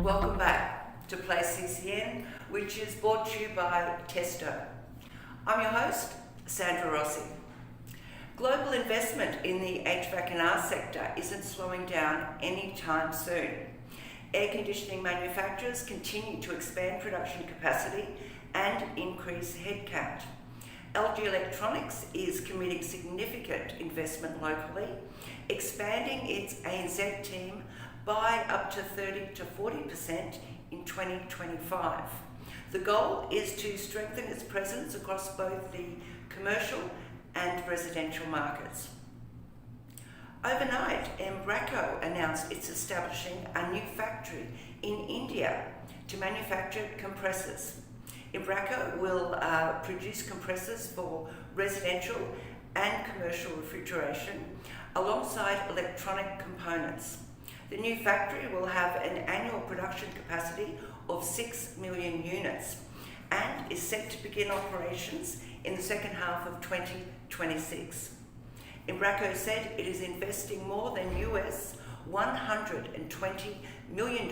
welcome back to Play CCN, which is brought to you by Testo. I'm your host, Sandra Rossi. Global investment in the HVAC and R sector isn't slowing down anytime soon. Air conditioning manufacturers continue to expand production capacity and increase headcount. LG Electronics is committing significant investment locally, expanding its ANZ team by up to 30 to 40% in 2025. The goal is to strengthen its presence across both the commercial and residential markets. Overnight, Embraco announced it's establishing a new factory in India to manufacture compressors. Embraco will produce compressors for residential and commercial refrigeration alongside electronic components. The new factory will have an annual production capacity of 6 million units and is set to begin operations in the second half of 2026. Embraco said it is investing more than $120 million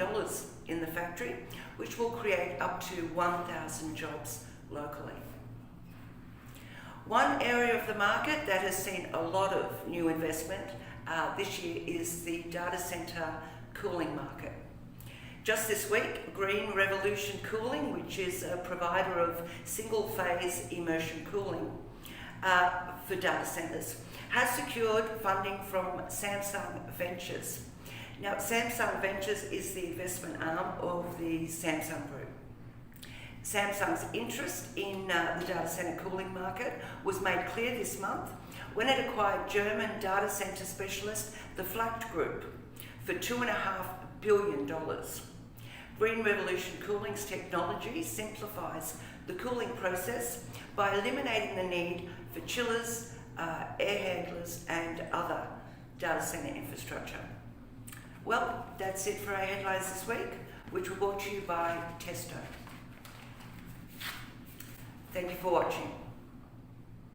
in the factory, which will create up to 1,000 jobs locally. One area of the market that has seen a lot of new investment this year is the data center cooling market. Just this week, Green Revolution Cooling, which is a provider of single-phase immersion cooling for data centers, has secured funding from Samsung Ventures. Now, Samsung Ventures is the investment arm of the Samsung Group. Samsung's interest in the data center cooling market was made clear this month when it acquired German data center specialist the Flacht Group for $2.5 billion. Green Revolution Cooling's technology simplifies the cooling process by eliminating the need for chillers, air handlers and other data center infrastructure. Well, that's it for our headlines this week, which were brought to you by Testo. Thank you for watching.